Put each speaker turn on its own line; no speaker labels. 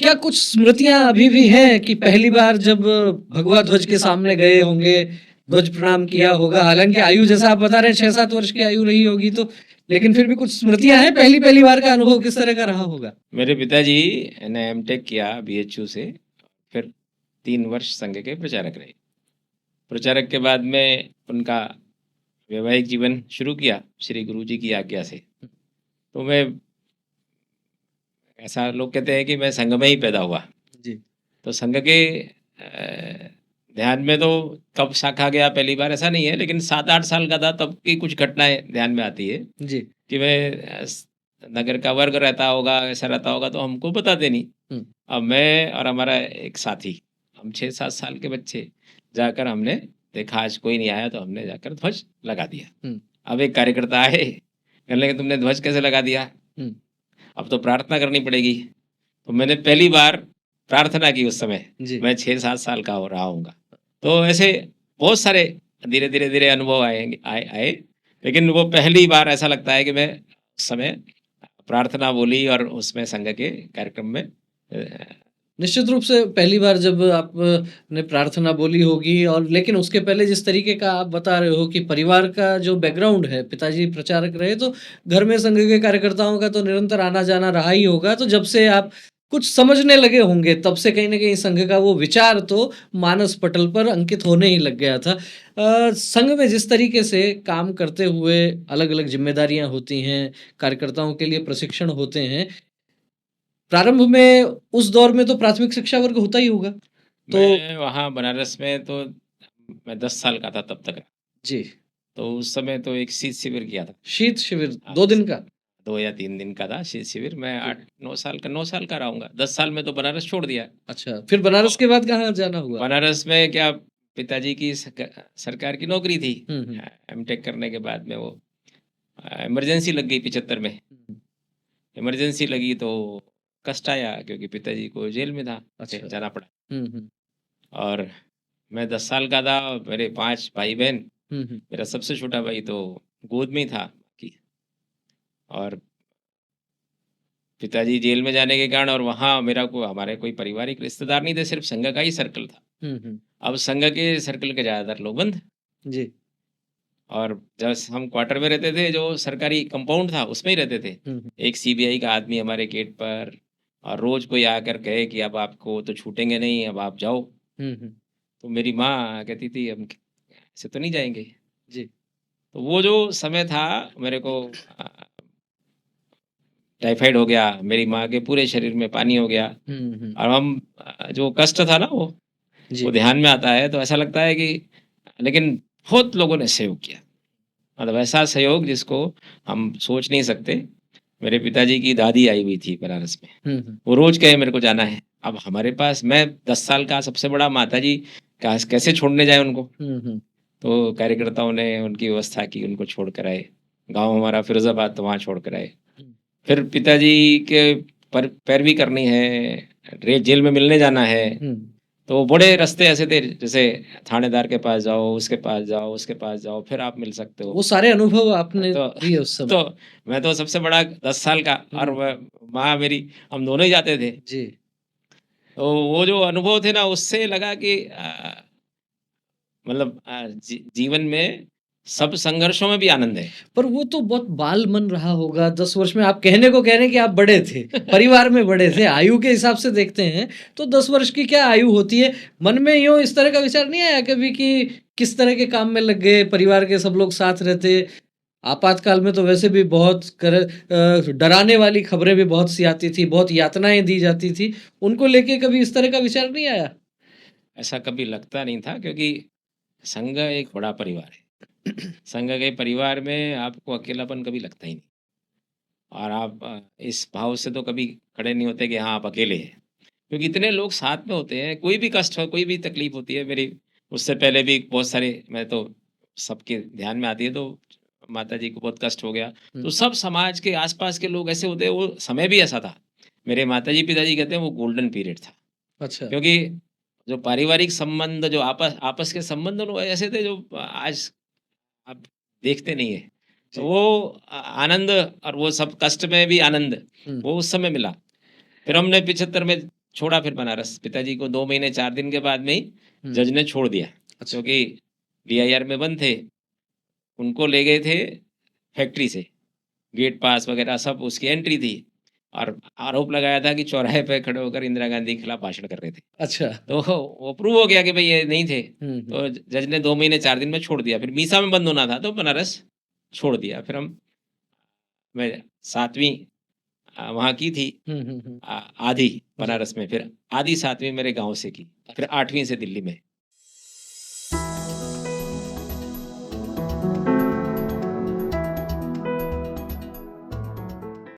क्या कुछ स्मृतियां अभी भी हैं कि पहली बार जब भगवा ध्वज के सामने गए होंगे, ध्वज प्रणाम किया होगा, हालांकि आयु जैसा आप बता रहे हैं 6-7 वर्ष की आयु रही होगी तो, लेकिन फिर भी कुछ स्मृतियां हैं, पहली पहली बार का अनुभव किस तरह का रहा होगा?
मेरे पिताजी ने एमटेक किया बीएचयू से, फिर 3 वर्ष संघ के प्रचारक रहे। प्रचारक के बाद में उनका वैवाहिक जीवन शुरू किया श्री गुरु जी की आज्ञा से। तो मैं, ऐसा लोग कहते हैं कि मैं संघ में ही पैदा हुआ।
जी।
तो संघ के ध्यान में तो कब शाखा गया पहली बार ऐसा नहीं है, लेकिन 7-8 साल का था तब की कुछ घटनाएं ध्यान में आती है
जी।
कि मैं नगर का वर्ग रहता होगा, ऐसा रहता होगा तो हमको बताते नहीं। अब मैं और हमारा एक साथी, हम 6-7 साल के बच्चे जाकर हमने देखा आज कोई नहीं आया, तो हमने जाकर ध्वज लगा दिया। अब एक कार्यकर्ता आए, कहने लगे तुमने ध्वज कैसे लगा दिया, अब तो प्रार्थना करनी पड़ेगी। तो मैंने पहली बार प्रार्थना की उस समय, मैं 6-7 साल का हो रहा हूँगा। तो ऐसे बहुत सारे धीरे धीरे धीरे अनुभव आए, लेकिन वो पहली बार ऐसा लगता है कि मैं उस समय प्रार्थना बोली और उसमें संघ के कार्यक्रम में
निश्चित रूप से पहली बार जब आपने प्रार्थना बोली होगी, और लेकिन उसके पहले जिस तरीके का आप बता रहे हो कि परिवार का जो बैकग्राउंड है, पिताजी प्रचारक रहे, तो घर में संघ के कार्यकर्ताओं का तो निरंतर आना जाना रहा ही होगा। तो जब से आप कुछ समझने लगे होंगे तब से कहीं न कहीं संघ का वो विचार तो मानस पटल पर अंकित होने ही लग गया था। संघ में जिस तरीके से काम करते हुए अलग-अलग ज़िम्मेदारियाँ होती हैं, कार्यकर्ताओं के लिए प्रशिक्षण होते हैं, प्रारंभ में उस दौर में तो प्राथमिक शिक्षा वर्ग होता ही होगा। तो
मैं वहाँ बनारस में तो मैं 10 साल का था तब तक।
जी।
तो उस समय तो एक शीत शिविर किया था।
शीत शिविर
हाँ,
2 दिन का?
2 या 3 दिन का था शीत शिविर। मैं
जी।
9 साल का रहूँगा। 10 साल में तो बनारस छोड़ दिया।
अच्छा, फिर बनारस के बाद कहाँ जाना हुआ?
बनारस में क्या, पिताजी की सरकार की नौकरी थी।
हुँ।
एमटेक करने के बाद में वो इमरजेंसी लग गई 75 में।
हुँ।
इमरजेंसी लगी तो कष्ट आया क्योंकि पिताजी को जेल में था,
अच्छा।
जाना पड़ा।
हुँ।
और मैं 10 साल का था और मेरे 5 भाई-बहन,
हुँ।
मेरा सबसे छोटा भाई तो गोद में ही था कि, और पिताजी जेल में जाने के कारण, और वहाँ मेरा हमारे कोई पारिवारिक रिश्तेदार नहीं थे, सिर्फ संघ का ही सर्कल था।
हुँ।
अब संघ के सर्कल के ज़्यादातर लोग बंद,
जी।
और जब हम क्वार्टर में रहते थे, जो सरकारी कंपाउंड था उसमें ही रहते थे।
हुँ।
एक सीबीआई का आदमी हमारे गेट पर, और रोज़ कोई आकर कहे कि अब आपको तो छूटेंगे नहीं, अब आप जाओ।
हुँ।
तो मेरी माँ कहती थी हम ऐसे तो नहीं जाएँगे।
जी।
तो वो जो समय था, मेरे को अ, टाइफाइड हो गया, मेरी माँ के पूरे शरीर में पानी हो गया,
हुँ।
और हम जो कष्ट था ना वो
जी।
ध्यान में आता है तो ऐसा लगता है कि, लेकिन बहुत लोगों ने सहयोग किया, मतलब ऐसा सहयोग जिसको हम सोच नहीं सकते। मेरे पिताजी की दादी आई हुई थी बनारस में,
हुँ।
वो रोज़ कहे मेरे को जाना है। अब हमारे पास, मैं 10 साल का सबसे बड़ा, माताजी कैसे छोड़ने जाएँ उनको?
हुँ।
तो कार्यकर्ताओं ने उनकी व्यवस्था की, उनको छोड़ कर आए। गाँव हमारा फिरोज़ाबाद, तो वहाँ छोड़ कर आए। फिर पिताजी के पैरवी करनी है, जेल में मिलने जाना है,
हुँ।
तो बड़े रास्ते ऐसे थे, जैसे थानेदार के पास जाओ, उसके पास जाओ, उसके पास जाओ, फिर आप मिल सकते
वो
हो।
सारे अनुभव आपने
तो
लिए उस समय।
तो मैं तो सबसे बड़ा 10 साल का, और
हुँ।
माँ मेरी, हम दोनों ही जाते थे।
जी।
तो वो जो अनुभव थे ना, उससे लगा कि मतलब जीवन में सब संघर्षों में भी आनंद है।
पर वो तो बहुत बाल मन रहा होगा 10 वर्ष में। आप कहने को कह रहे हैं कि आप बड़े थे, परिवार में बड़े थे, आयु के हिसाब से देखते हैं, तो 10 वर्ष की क्या आयु होती है? मन में यूँ इस तरह का विचार नहीं आया कभी कि किस तरह के काम में लग गए, परिवार के सब लोग साथ रहते, आपातकाल में तो वैसे भी बहुत डराने वाली खबरें भी बहुत सी आती थी, बहुत यातनाएँ दी जाती थी, उनको लेके कभी इस तरह का विचार नहीं आया?
ऐसा कभी लगता नहीं था, क्योंकि संघ एक बड़ा परिवार है। संघ के परिवार में आपको अकेलापन कभी लगता ही नहीं, और आप इस भाव से तो कभी खड़े नहीं होते कि हाँ आप अकेले हैं, क्योंकि इतने लोग साथ में होते हैं। कोई भी कष्ट हो, कोई भी तकलीफ होती है, मेरी उससे पहले भी बहुत सारे, मैं तो सबके ध्यान में आती है, तो माता जी को बहुत कष्ट हो गया,
हुँ।
तो सब समाज के आसपास के लोग ऐसे होते हैं। वो समय भी ऐसा था, मेरे माता जी पिताजी कहते हैं वो गोल्डन पीरियड था,
अच्छा।
क्योंकि जो पारिवारिक संबंध, जो आपस आपस के संबंध, वो ऐसे थे जो आज आप देखते नहीं है। तो
जी।
वो आनंद, और वो सब कष्ट में भी आनंद,
हुँ।
वो उस समय मिला। फिर हमने 75 में छोड़ा फिर बनारस। पिताजी को 2 महीने 4 दिन के बाद में ही
हुँ।
जज ने छोड़ दिया,
अच्छा।
क्योंकि डीआईआर में बंद थे। उनको ले गए थे फैक्ट्री से, गेट पास वगैरह सब उसकी एंट्री थी, और आरोप लगाया था कि चौराहे पे खड़े होकर इंदिरा गांधी के खिलाफ भाषण कर रहे थे।
अच्छा।
तो वो प्रूव हो गया कि भई ये नहीं थे।
हुँ, हुँ।
तो जज ने 2 महीने 4 दिन में छोड़ दिया। फिर मीसा में बंद होना था तो बनारस छोड़ दिया। फिर मैं 7वीं वहाँ की थी,
हुँ, हुँ, हुँ।
आधी
जी।
बनारस में, फिर आधी 7वीं मेरे गाँव से की, फिर
अच्छा।
8वीं से दिल्ली में।